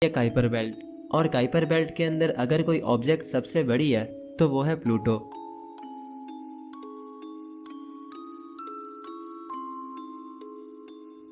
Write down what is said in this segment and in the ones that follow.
है Kuiper belt. और Kuiper belt के अंदर अगर कोई ऑब्जेक्ट सबसे बड़ी है तो वो है प्लूटो।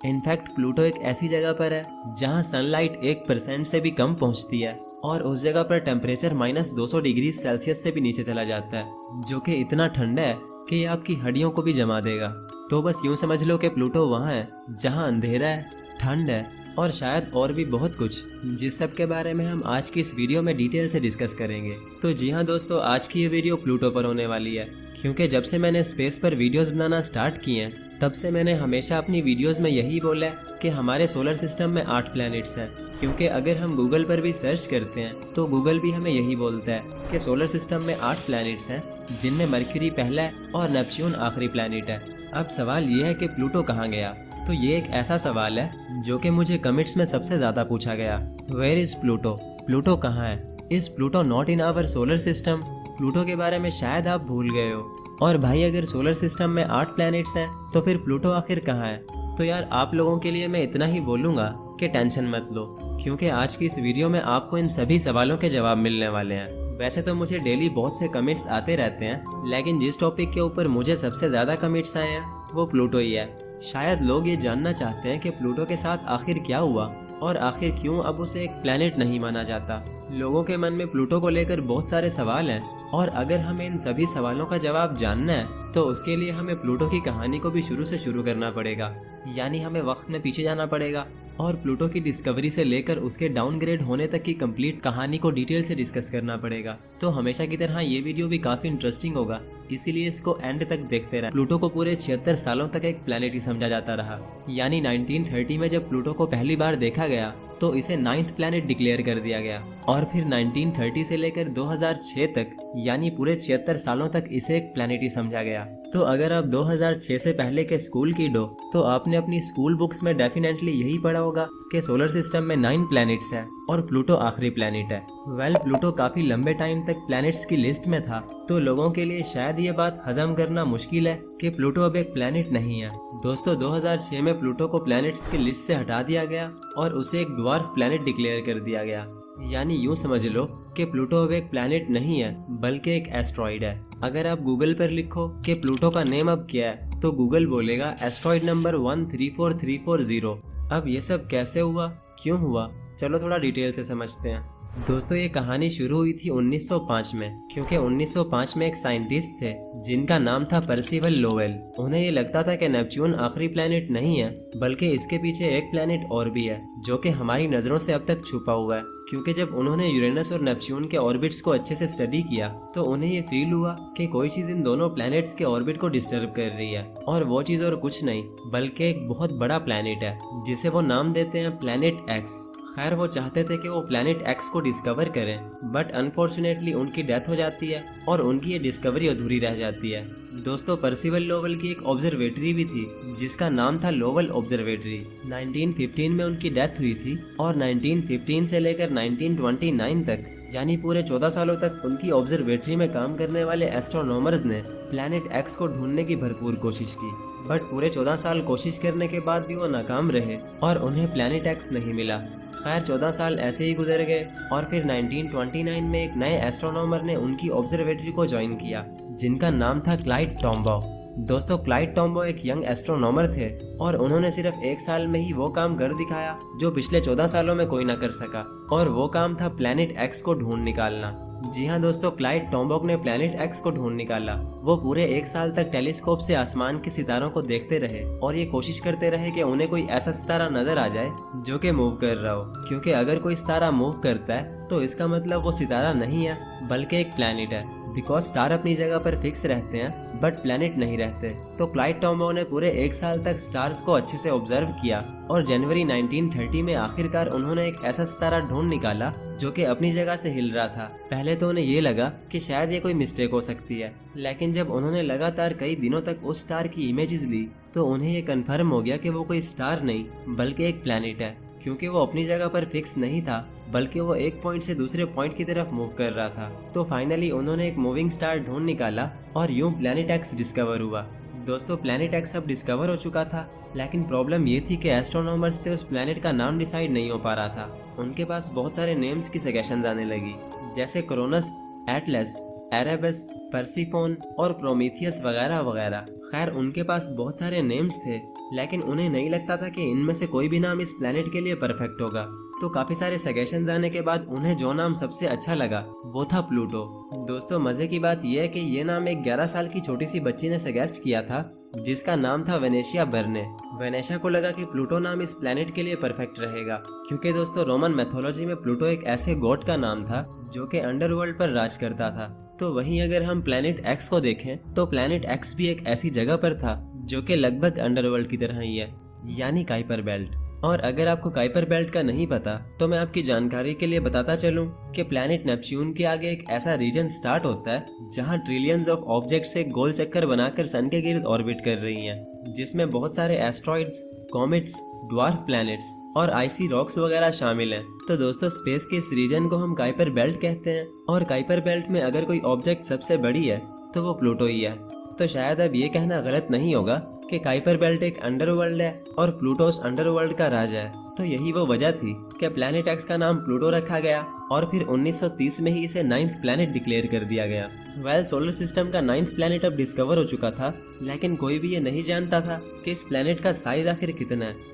इनफैक्ट प्लूटो एक ऐसी जगह पर है जहां सनलाइट 1% से भी कम पहुंचती है और उस जगह पर टेम्परेचर -200 डिग्री सेल्सियस से भी नीचे चला जाता है, जो कि इतना ठंडा है कि ये आपकी हड्डियों को भी जमा देगा। तो बस यूं समझ लो कि प्लूटो वहाँ है जहाँ अंधेरा है, ठंड है और शायद और भी बहुत कुछ, जिस सब के बारे में हम आज की इस वीडियो में डिटेल से डिस्कस करेंगे। तो जी हाँ दोस्तों, आज की ये वीडियो प्लूटो पर होने वाली है, क्योंकि जब से मैंने स्पेस पर वीडियोस बनाना स्टार्ट किए हैं तब से मैंने हमेशा अपनी वीडियोस में यही बोला है कि हमारे सोलर सिस्टम में 8 प्लैनेट्स हैं। क्योंकि अगर हम गूगल पर भी सर्च करते हैं तो गूगल भी हमें यही बोलता है कि सोलर सिस्टम में 8 प्लैनेट्स हैं, जिनमें मरक्यूरी पहला है और नेपच्यून आखिरी प्लैनेट है। अब सवाल ये है कि प्लूटो कहाँ गया। तो ये एक ऐसा सवाल है जो कि मुझे कमेंट्स में सबसे ज्यादा पूछा गया। Where is Pluto? प्लूटो कहाँ है? Is Pluto not in our solar system? Pluto के बारे में शायद आप भूल गए हो। और भाई अगर सोलर सिस्टम में 8 प्लैनेट्स हैं तो फिर प्लूटो आखिर कहाँ है? तो यार आप लोगों के लिए मैं इतना ही बोलूँगा कि टेंशन मत लो, क्योंकि आज की इस वीडियो में आपको इन सभी सवालों के जवाब मिलने वाले हैं। वैसे तो मुझे डेली बहुत से कमेंट्स आते रहते हैं, लेकिन जिस टॉपिक के ऊपर मुझे सबसे ज़्यादा कमेंट्स आए हैं वो प्लूटो ही है। शायद लोग ये जानना चाहते हैं कि प्लूटो के साथ आखिर क्या हुआ और आखिर क्यों अब उसे एक प्लैनेट नहीं माना जाता। लोगों के मन में प्लूटो को लेकर बहुत सारे सवाल हैं और अगर हमें इन सभी सवालों का जवाब जानना है तो उसके लिए हमें प्लूटो की कहानी को भी शुरू से शुरू करना पड़ेगा। यानी हमें वक्त में पीछे जाना पड़ेगा और प्लूटो की डिस्कवरी से लेकर उसके डाउनग्रेड होने तक की कंप्लीट कहानी को डिटेल से डिस्कस करना पड़ेगा। तो हमेशा की तरह ये वीडियो भी काफी इंटरेस्टिंग होगा, इसीलिए इसको एंड तक देखते रहे। प्लूटो को पूरे 76 सालों तक एक प्लैनेट ही समझा जाता रहा। यानी 1930 में जब प्लूटो को पहली बार देखा गया तो इसे 9th प्लैनेट डिक्लेयर कर दिया गया और फिर 1930 से लेकर 2006 तक यानी पूरे 76 सालों तक इसे एक प्लैनेट ही समझा गया। तो अगर आप 2006 से पहले के स्कूल किड हो तो आपने अपनी स्कूल बुक्स में डेफिनेटली यही पढ़ा होगा कि सोलर सिस्टम में 9 प्लैनेट्स हैं और प्लूटो आखिरी प्लैनेट है। वेल प्लूटो काफी लंबे टाइम तक प्लैनेट्स की लिस्ट में था, तो लोगों के लिए शायद ये बात हजम करना मुश्किल है कि प्लूटो अब एक प्लैनेट नहीं है। दोस्तों 2006 में प्लूटो को प्लैनेट्स की लिस्ट से हटा दिया गया और उसे एक ड्वार्फ प्लैनेट डिक्लेयर कर दिया गया। यानी यूं समझ लो कि प्लूटो अब एक प्लैनेट नहीं है बल्कि एक एस्ट्रॉइड है। अगर आप गूगल पर लिखो कि प्लूटो का नेम अब क्या है तो गूगल बोलेगा एस्ट्रॉइड नंबर 134340। अब ये सब कैसे हुआ, क्यों हुआ, चलो थोड़ा डिटेल से समझते हैं। दोस्तों ये कहानी शुरू हुई थी 1905 में, क्योंकि 1905 में एक साइंटिस्ट थे जिनका नाम था पर्सिवल लोवेल। उन्हें ये लगता था कि नेपच्यून आखिरी प्लैनेट नहीं है बल्कि इसके पीछे एक प्लैनेट और भी है जो कि हमारी नजरों से अब तक छुपा हुआ है। क्योंकि जब उन्होंने यूरेनस और नेपच्यून के ऑर्बिट्स को अच्छे से स्टडी किया तो उन्हें ये फील हुआ कि कोई चीज इन दोनों प्लैनेट्स के ऑर्बिट को डिस्टर्ब कर रही है, और वो चीज और कुछ नहीं बल्कि एक बहुत बड़ा प्लैनेट है जिसे वो नाम देते हैं प्लैनेट एक्स। खैर वो चाहते थे कि वो प्लैनेट एक्स को डिस्कवर करें, बट अनफॉर्चुनेटली उनकी डेथ हो जाती है और उनकी ये डिस्कवरी अधूरी रह जाती है। दोस्तों पर्सिवल लोवेल की एक ऑब्जर्वेटरी भी थी जिसका नाम था लोवेल ऑब्जर्वेटरी। 1915 में उनकी डेथ हुई थी और 1915 से लेकर 1929 तक यानी पूरे 14 सालों तक उनकी ऑब्जर्वेटरी में काम करने वाले एस्ट्रोनॉमर्स ने प्लैनेट एक्स को ढूंढने की भरपूर कोशिश की, बट पूरे 14 साल कोशिश करने के बाद भी वो नाकाम रहे और उन्हें प्लैनेट एक्स नहीं मिला। खैर 14 साल ऐसे ही गुजर गए और फिर 1929 में एक नए एस्ट्रोनॉमर ने उनकी ऑब्जर्वेटरी को ज्वाइन किया जिनका नाम था क्लाइड टॉम्बो। दोस्तों क्लाइड टॉम्बो एक यंग एस्ट्रोनॉमर थे और उन्होंने सिर्फ 1 साल में ही वो काम कर दिखाया जो पिछले 14 सालों में कोई ना कर सका, और वो काम था प्लैनेट एक्स को ढूंढ निकालना। जी हाँ दोस्तों, क्लाइड टॉम्बो ने प्लैनेट एक्स को ढूंढ निकाला। वो पूरे 1 साल तक टेलीस्कोप से आसमान के सितारों को देखते रहे और ये कोशिश करते रहे कि उन्हें कोई ऐसा सितारा नजर आ जाए जो कि मूव कर रहा हो, क्योंकि अगर कोई सितारा मूव करता है तो इसका मतलब वो सितारा नहीं है बल्कि एक प्लैनेट है। बिकॉज स्टार अपनी जगह पर फिक्स रहते हैं बट प्लैनेट नहीं रहते। तो क्लाइड टॉम्बो ने पूरे 1 साल तक स्टार्स को अच्छे से ऑब्जर्व किया और जनवरी 1930 में आखिरकार उन्होंने एक ऐसा सितारा ढूंढ निकाला जो कि अपनी जगह से हिल रहा था। पहले तो उन्हें ये लगा कि शायद ये कोई मिस्टेक हो सकती है, लेकिन जब उन्होंने लगातार कई दिनों तक उस स्टार की इमेजेस ली तो उन्हें ये कंफर्म हो गया कि वो कोई स्टार नहीं बल्कि एक प्लैनेट है, क्योंकि वो अपनी जगह पर फिक्स नहीं था बल्कि वो एक पॉइंट से दूसरे पॉइंट की तरफ मूव कर रहा था। तो फाइनली उन्होंने एक मूविंग स्टार ढूंढ निकाला और यूं प्लैनेट एक्स डिस्कवर हुआ। दोस्तों प्लैनेट एक्स अब डिस्कवर हो चुका था लेकिन प्रॉब्लम ये थी कि एस्ट्रोनॉमर्स से उस प्लेनेट का नाम डिसाइड नहीं हो पा रहा था। उनके पास बहुत सारे नेम्स की सजेशन आने लगी, जैसे क्रोनस, एटलस, एरेबस, पर्सिफोन और प्रोमीथियस वगैरह वगैरह। खैर उनके पास बहुत सारे नेम्स थे, लेकिन उन्हें नहीं लगता था कि इनमें से कोई भी नाम इस प्लेनेट के लिए परफेक्ट होगा। तो काफी सारे सजेशंस आने के बाद उन्हें जो नाम सबसे अच्छा लगा वो था प्लूटो। दोस्तों मजे की बात यह है कि ये नाम एक 11 साल की छोटी सी बच्ची ने सजेस्ट किया था, जिसका नाम था वेनेशिया बर्ने। वेनेशिया को लगा कि प्लूटो नाम इस प्लेनेट के लिए परफेक्ट रहेगा, क्योंकि दोस्तों रोमन मैथोलॉजी में प्लूटो एक ऐसे गॉड का नाम था जो कि अंडरवर्ल्ड पर राज करता था। तो वहीं अगर हम प्लेनेट एक्स को देखें तो प्लेनेट एक्स भी एक ऐसी जगह पर था जो कि लगभग अंडरवर्ल्ड की तरह ही है, यानी काइपर बेल्ट। और अगर आपको काइपर बेल्ट का नहीं पता तो मैं आपकी जानकारी के लिए बताता चलूं कि प्लैनेट नेपच्यून के आगे एक ऐसा रीजन स्टार्ट होता है जहां ट्रिलियंस ऑफ ऑब्जेक्ट्स एक गोल चक्कर बनाकर सन के गिर्द ऑर्बिट कर रही हैं, जिसमें बहुत सारे एस्ट्रॉइड्स, कॉमेट्स, ड्वार्फ प्लैनेट्स और आइसी रॉक्स वगैरह शामिल हैं। तो दोस्तों स्पेस के इस रीजन को हम काइपर बेल्ट कहते हैं, और काइपर बेल्ट में अगर कोई ऑब्जेक्ट सबसे बड़ी है तो वो प्लूटो ही है। तो शायद अब ये कहना गलत नहीं होगा कि काइपर बेल्ट एक अंडरवर्ल्ड है और प्लूटो उस अंडरवर्ल्ड का राजा है। तो यही वो वजह थी कि प्लैनेट एक्स का नाम प्लूटो रखा गया और फिर 1930 में ही इसे 9th प्लैनेट डिक्लेयर कर दिया गया। सोलर सिस्टम का 9th प्लैनेट अब डिस्कवर हो चुका था, लेकिन कोई भी ये नहीं जानता था कि इस प्लैनेट का साइज आखिर कितना है।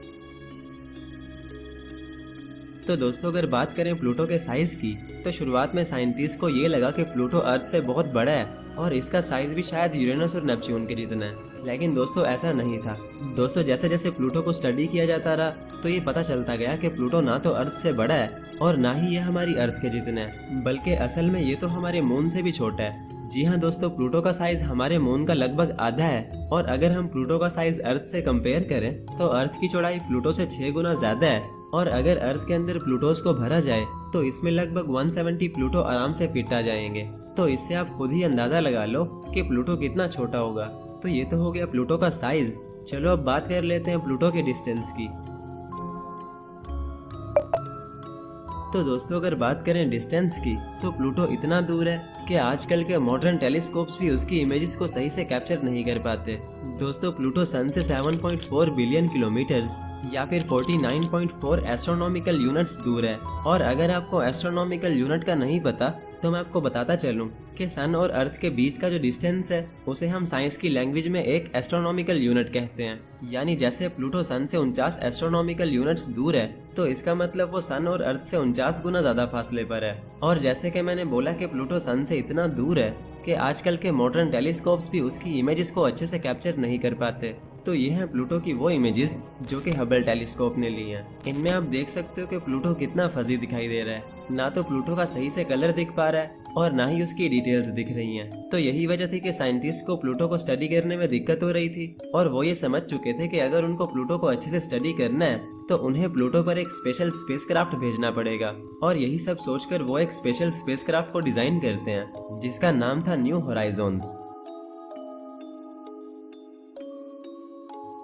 तो दोस्तों अगर बात करें प्लूटो के साइज की, तो शुरुआत में साइंटिस्ट को ये लगा कि प्लूटो अर्थ से बहुत बड़ा है और इसका साइज भी शायद यूरेनस और नेपच्यून के जितना है, लेकिन दोस्तों ऐसा नहीं था। दोस्तों जैसे जैसे प्लूटो को स्टडी किया जाता रहा तो ये पता चलता गया कि प्लूटो ना तो अर्थ से बड़ा है और ना ही ये हमारी अर्थ के जितना है, बल्कि असल में ये तो हमारे मून से भी छोटा है। जी हाँ दोस्तों, प्लूटो का साइज हमारे मून का लगभग आधा है, और अगर हम प्लूटो का साइज अर्थ से कंपेयर करें तो अर्थ की चौड़ाई प्लूटो से 6 गुना ज्यादा है, और अगर अर्थ के अंदर प्लूटोस को भरा जाए तो इसमें लगभग 170 प्लूटो आराम से फिट आ जाएंगे। तो इससे आप खुद ही अंदाजा लगा लो कि प्लूटो कितना छोटा होगा। तो ये तो हो गया प्लूटो का साइज। चलो अब बात कर लेते हैं प्लूटो के डिस्टेंस की। तो दोस्तों अगर बात करें डिस्टेंस की, तो प्लूटो इतना दूर है कि आजकल के मॉडर्न टेलीस्कोप्स भी उसकी इमेजेस को सही से कैप्चर नहीं कर पाते। दोस्तों प्लूटो सन से 7.4 बिलियन किलोमीटर्स या फिर 49.4 एस्ट्रोनॉमिकल यूनिट्स दूर है। और अगर आपको एस्ट्रोनॉमिकल यूनिट का नहीं पता तो मैं आपको बताता चलूं कि सन और अर्थ के बीच का जो डिस्टेंस है उसे हम साइंस की लैंग्वेज में एक एस्ट्रोनॉमिकल यूनिट कहते हैं। यानी जैसे प्लूटो सन से 49 एस्ट्रोनॉमिकल यूनिट्स दूर है, तो इसका मतलब वो सन और अर्थ से 49 गुना ज्यादा फासले पर है। और जैसे कि मैंने बोला कि प्लूटो सन से इतना दूर है कि आजकल के मॉडर्न टेलीस्कोप्स भी उसकी इमेजेस को अच्छे से कैप्चर नहीं कर पाते। तो ये है प्लूटो की वो इमेजेस जो कि हबल टेलीस्कोप ने ली हैं। इनमें आप देख सकते हो कि प्लूटो कितना फजी दिखाई दे रहा है। ना तो प्लूटो का सही से कलर दिख पा रहा है और ना ही उसकी डिटेल्स दिख रही हैं। तो यही वजह थी कि साइंटिस्ट को प्लूटो को स्टडी करने में दिक्कत हो रही थी, और वो ये समझ चुके थे कि अगर उनको प्लूटो को अच्छे से स्टडी करना है तो उन्हें प्लूटो पर एक स्पेशल स्पेसक्राफ्ट भेजना पड़ेगा। और यही सब सोचकर वो एक स्पेशल स्पेसक्राफ्ट को डिजाइन करते हैं जिसका नाम था न्यू होराइजन्स।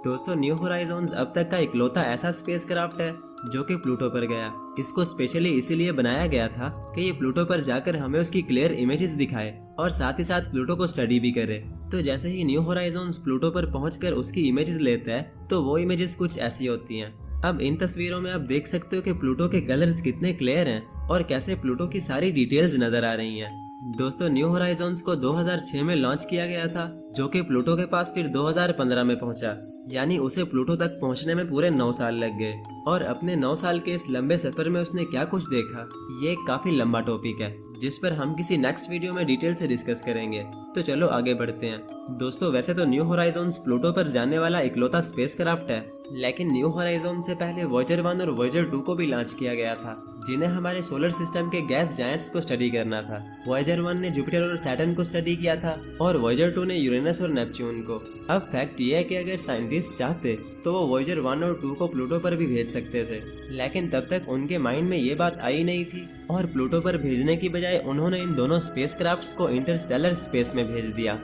दोस्तों न्यू होराइजन्स अब तक का इकलौता ऐसा स्पेसक्राफ्ट है जो कि प्लूटो पर गया। इसको स्पेशली इसीलिए बनाया गया था कि ये प्लूटो पर जाकर हमें उसकी क्लियर इमेजेस दिखाए और साथ ही साथ प्लूटो को स्टडी भी करे। तो जैसे ही न्यू होराइजन्स प्लूटो पर पहुंचकर उसकी इमेजेस लेता है तो वो इमेजेस कुछ ऐसी होती हैं। अब इन तस्वीरों में आप देख सकते हो कि प्लूटो के कलर्स कितने क्लियर हैं और कैसे प्लूटो की सारी डिटेल्स नजर आ रही हैं। दोस्तों न्यू होराइजन्स को 2006 में लॉन्च किया गया था, जो कि प्लूटो के पास फिर 2015 में पहुंचा। यानी उसे प्लूटो तक पहुंचने में पूरे 9 साल लग गए। और अपने 9 साल के इस लंबे सफर में उसने क्या कुछ देखा, ये एक काफी लंबा टॉपिक है जिस पर हम किसी नेक्स्ट वीडियो में डिटेल से डिस्कस करेंगे। तो चलो आगे बढ़ते हैं। दोस्तों वैसे तो न्यू होराइजन्स प्लूटो पर जाने वाला इकलौता स्पेसक्राफ्ट है, लेकिन न्यू होराइजन से पहले वॉयेजर 1 और वॉयेजर 2 को भी लॉन्च किया गया था, जिन्हें हमारे सोलर सिस्टम के गैस जायंट्स को स्टडी करना था। वॉयेजर 1 ने जुपिटर और सैटर्न को स्टडी किया था और वॉयेजर 2 ने यूरेनस और नेपच्यून को। अब फैक्ट ये है कि अगर साइंटिस्ट चाहते तो वो वॉयेजर 1 और 2 को प्लूटो पर भी भेज सकते थे, लेकिन तब तक उनके माइंड में ये बात आई नहीं थी और प्लूटो पर भेजने की बजाय उन्होंने इन दोनों स्पेसक्राफ्ट्स को इंटरस्टेलर स्पेस में भेज दिया।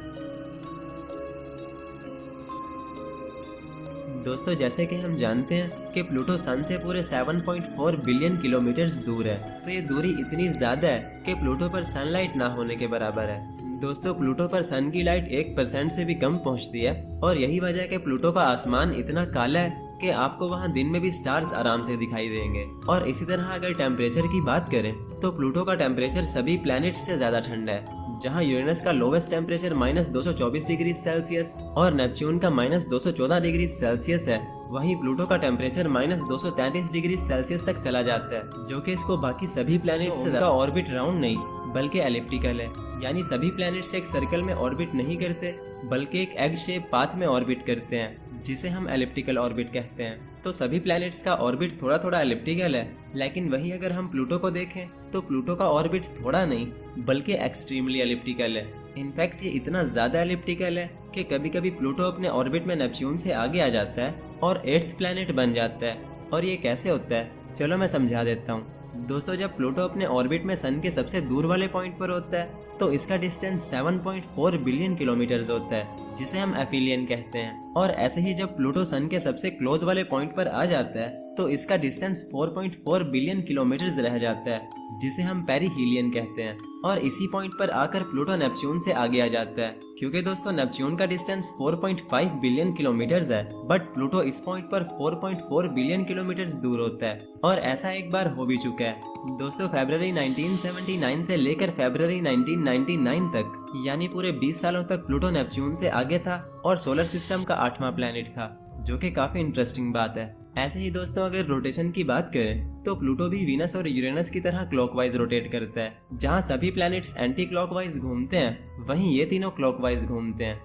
दोस्तों जैसे कि हम जानते हैं कि प्लूटो सन से पूरे 7.4 बिलियन किलोमीटर्स दूर है, तो ये दूरी इतनी ज्यादा है कि प्लूटो पर सनलाइट ना होने के बराबर है। दोस्तों प्लूटो पर सन की लाइट 1% से भी कम पहुंचती है और यही वजह है कि प्लूटो का आसमान इतना काला है कि आपको वहां दिन में भी स्टार्स आराम से दिखाई देंगे। और इसी तरह अगर टेम्परेचर की बात करें तो प्लूटो का टेम्परेचर सभी प्लैनेट से ज्यादा ठंडा है। जहां यूरेनस का लोवेस्ट टेम्परेचर -224 डिग्री सेल्सियस और नेपच्यून का -214 डिग्री सेल्सियस है, वहीं प्लूटो का टेम्परेचर -233 डिग्री सेल्सियस तक चला जाता है, जो कि इसको बाकी सभी प्लैनेट से ज्यादा ऑर्बिट राउंड नहीं बल्कि एलिप्टिकल है। यानी सभी प्लैनेट्स एक सर्कल में ऑर्बिट नहीं करते बल्कि एक एग शेप पाथ में ऑर्बिट करते हैं, जिसे हम एलिप्टिकल ऑर्बिट कहते हैं। तो सभी प्लैनेट्स का ऑर्बिट थोड़ा थोड़ा एलिप्टिकल है, लेकिन वहीं अगर हम प्लूटो को देखें तो प्लूटो का ऑर्बिट थोड़ा नहीं बल्कि एक्सट्रीमली एलिप्टिकल है। इनफैक्ट ये इतना ज्यादा एलिप्टिकल है कि कभी कभी प्लूटो अपने ऑर्बिट में नेपच्यून से आगे आ जाता है और 8th प्लैनेट बन जाता है। और ये कैसे होता है, चलो मैं समझा देता हूँ। दोस्तों जब प्लूटो अपने ऑर्बिट में सन के सबसे दूर वाले पॉइंट पर होता है तो इसका डिस्टेंस 7.4 बिलियन किलोमीटर्स होता है, जिसे हम एफिलियन कहते हैं। और ऐसे ही जब प्लूटो सन के सबसे क्लोज वाले पॉइंट पर आ जाता है तो इसका डिस्टेंस 4.4 बिलियन किलोमीटर्स रह जाता है, जिसे हम पेरिहीलियन कहते हैं। और इसी पॉइंट पर आकर प्लूटो नेपच्यून से आगे आ जाता है, क्योंकि दोस्तों नेपच्यून का डिस्टेंस 4.5 बिलियन किलोमीटर्स है, बट प्लूटो इस पॉइंट पर 4.4 बिलियन किलोमीटर्स दूर होता है। और ऐसा एक बार हो भी चुका है दोस्तों। फरवरी 1979 से लेकर फरवरी 1999 तक, यानी पूरे 20 सालों तक प्लूटो नेपच्यून से आगे था और सोलर सिस्टम का 8वां प्लैनेट था, जो कि काफी इंटरेस्टिंग बात है। ऐसे ही दोस्तों अगर रोटेशन की बात करें तो प्लूटो भी वीनस और यूरेनस की तरह क्लॉकवाइज रोटेट करता है। जहां सभी प्लैनेट्स एंटी क्लॉकवाइज घूमते हैं, वहीं ये तीनों क्लॉकवाइज घूमते हैं।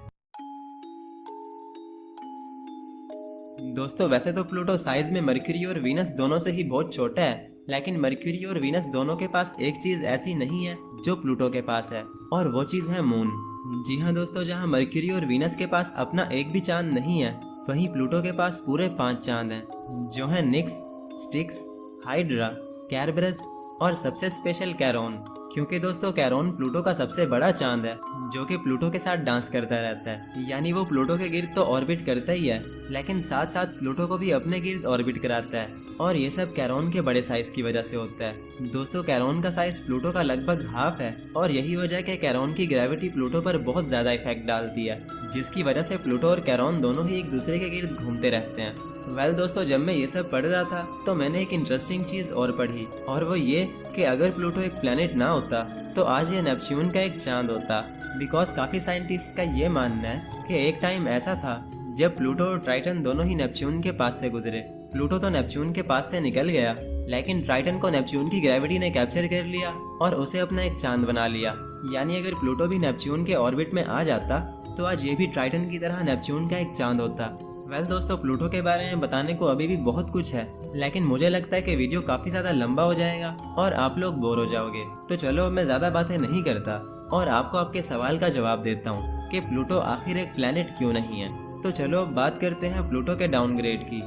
दोस्तों वैसे तो प्लूटो साइज में मरक्यूरी और वीनस दोनों से ही बहुत छोटा है, लेकिन मरक्यूरी और वीनस दोनों के पास एक चीज ऐसी नहीं है जो प्लूटो के पास है, और वो चीज है मून। जी हाँ दोस्तों, जहाँ मरक्यूरी और वीनस के पास अपना एक भी चांद नहीं है, वहीं प्लूटो के पास पूरे 5 चांद हैं, जो हैं निक्स, स्टिक्स, हाइड्रा, कैरबरस और सबसे स्पेशल कैरोन। क्योंकि दोस्तों कैरोन प्लूटो का सबसे बड़ा चांद है, जो कि प्लूटो के साथ डांस करता रहता है। यानी वो प्लूटो के गिर्द तो ऑर्बिट करता ही है, लेकिन साथ साथ प्लूटो को भी अपने गिर्द ऑर्बिट कराता है। और ये सब कैरोन के बड़े साइज की वजह से होता है। दोस्तों कैरोन का साइज प्लूटो का लगभग हाफ है, और यही वजह है कि कैरोन की ग्रेविटी प्लूटो पर बहुत ज्यादा इफेक्ट डालती है, जिसकी वजह से प्लूटो और कैरोन दोनों ही एक दूसरे के गिर्द घूमते रहते हैं। वेल दोस्तों, जब मैं ये सब पढ़ रहा था तो मैंने एक इंटरेस्टिंग चीज और पढ़ी, और वो ये कि अगर प्लूटो एक प्लेनेट ना होता तो आज ये नेपच्यून का एक चांद होता। बिकॉज काफी साइंटिस्ट का ये मानना है कि एक टाइम ऐसा था जब प्लूटो और ट्राइटन दोनों ही नेपच्यून के पास से गुजरे। प्लूटो तो नेपच्यून के पास से निकल गया, लेकिन ट्राइटन को नेपच्यून की ग्रेविटी ने कैप्चर कर लिया और उसे अपना एक चांद बना लिया। यानी अगर प्लूटो भी नेपच्यून के ऑर्बिट में आ जाता तो आज ये भी ट्राइटन की तरह नेपच्यून का एक चांद होता। वेल दोस्तों, प्लूटो के बारे में बताने को अभी भी बहुत कुछ है, लेकिन मुझे लगता है कि वीडियो काफी ज्यादा लंबा हो जाएगा और आप लोग बोर हो जाओगे। तो चलो अब मैं ज्यादा बातें नहीं करता और आपको आपके सवाल का जवाब देता हूँ कि प्लूटो आखिर एक प्लेनेट क्यों नहीं है। तो चलो अब बात करते हैं प्लूटो के डाउनग्रेड की।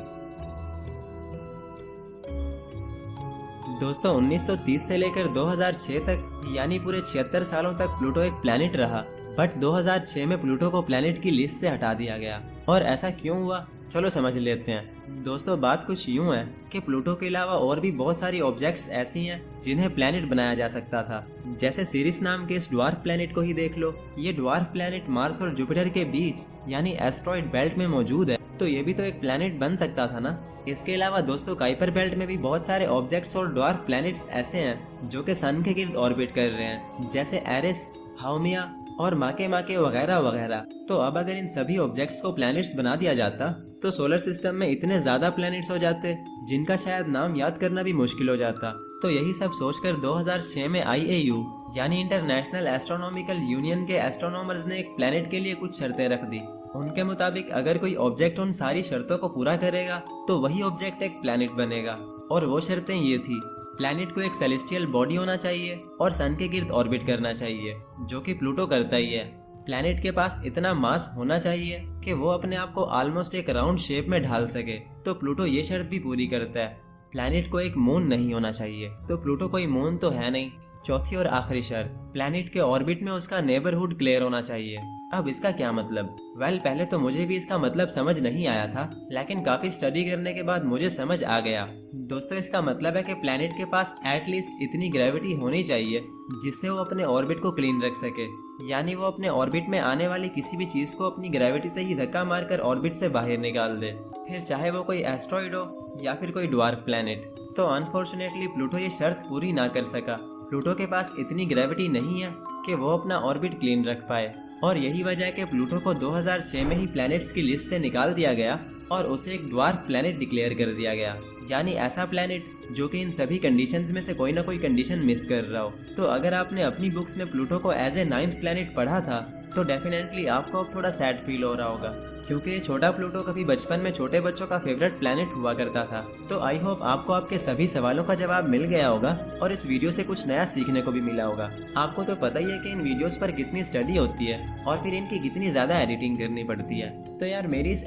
दोस्तों 1930 से लेकर 2006 तक, यानी पूरे 76 सालों तक प्लूटो एक प्लेनेट रहा, बट 2006 में प्लूटो को प्लेनेट की लिस्ट से हटा दिया गया। और ऐसा क्यों हुआ, चलो समझ लेते हैं। दोस्तों बात कुछ यूं है कि प्लूटो के अलावा और भी बहुत सारी ऑब्जेक्ट्स ऐसी हैं जिन्हें प्लेनेट बनाया जा सकता था। जैसे सीरिस नाम के इस ड्वार्फ प्लेनेट को ही देख लो। ये ड्वार्फ प्लेनेट मार्स और जुपिटर के बीच यानी एस्ट्रॉइड बेल्ट में मौजूद है, तो ये भी तो एक प्लेनेट बन सकता था ना। इसके अलावा दोस्तों काइपर बेल्ट में भी बहुत सारे ऑब्जेक्ट्स और ड्वार्फ प्लैनेट्स ऐसे हैं जो कि सन के गिर्द ऑर्बिट कर रहे हैं, जैसे एरिस, हाउमिया और माके वगैरह वगैरह। तो अब अगर इन सभी ऑब्जेक्ट्स को प्लैनेट्स बना दिया जाता तो सोलर सिस्टम में इतने ज्यादा प्लैनेट्स हो जाते जिनका शायद नाम याद करना भी मुश्किल हो जाता। तो यही सब सोचकर 2006 में IAU यानी इंटरनेशनल एस्ट्रोनॉमिकल यूनियन के एस्ट्रोनॉमर्स ने एक प्लैनेट के लिए कुछ शर्तें रख दी। उनके मुताबिक अगर कोई ऑब्जेक्ट उन सारी शर्तों को पूरा करेगा तो वही ऑब्जेक्ट एक प्लैनेट बनेगा। और वो शर्तें ये थी, प्लैनेट को एक सेलेस्टियल बॉडी होना चाहिए और सन के गिर्द ऑर्बिट करना चाहिए, जो कि प्लूटो करता ही है। प्लैनेट के पास इतना मास होना चाहिए कि वो अपने आप को ऑलमोस्ट एक राउंड शेप में ढाल सके, तो प्लूटो ये शर्त भी पूरी करता है। प्लैनेट को एक मून नहीं होना चाहिए, तो प्लूटो कोई मून तो है नहीं। चौथी और आखिरी शर्त, प्लैनेट के ऑर्बिट में उसका नेबरहुड क्लियर होना चाहिए। अब इसका क्या मतलब? वेल, पहले तो मुझे भी इसका मतलब समझ नहीं आया था, लेकिन काफी स्टडी करने के बाद मुझे समझ आ गया। दोस्तों इसका मतलब है कि प्लैनेट के पास एटलीस्ट इतनी ग्रेविटी होनी चाहिए जिससे वो अपने ऑर्बिट को क्लीन रख सके। यानी वो अपने ऑर्बिट में आने वाली किसी भी चीज को अपनी ग्रेविटी से ही धक्का मारकर ऑर्बिट से बाहर निकाल दे, फिर चाहे वो कोई एस्ट्रॉइड हो या फिर कोई ड्वार्फ प्लैनेट। तो अनफॉर्चुनेटली प्लूटो ये शर्त पूरी ना कर सका। प्लूटो के पास इतनी ग्रेविटी नहीं है कि वो अपना ऑर्बिट क्लीन रख पाए, और यही वजह है कि प्लूटो को 2006 में ही प्लैनेट्स की लिस्ट से निकाल दिया गया और उसे एक ड्वार्फ प्लैनेट डिक्लेयर कर दिया गया, यानी ऐसा प्लैनेट जो कि इन सभी कंडीशंस में से कोई ना कोई कंडीशन मिस कर रहा हो। तो अगर आपने अपनी बुक्स में प्लूटो को एज ए 9th प्लैनेट पढ़ा था तो डेफिनेटली आपको अब थोड़ा सैड फील हो रहा होगा, क्योंकि छोटा प्लूटो कभी बचपन में छोटे बच्चों का फेवरेट प्लैनेट हुआ करता था। तो आई होप आपको आपके सभी सवालों का जवाब मिल गया होगा और इस वीडियो से कुछ नया सीखने को भी मिला होगा। आपको तो पता ही है कि इन वीडियोस पर कितनी स्टडी होती है और फिर इनकी कितनी ज़्यादा एडिटिंग करनी पड़ती है। तो यार मेरी इस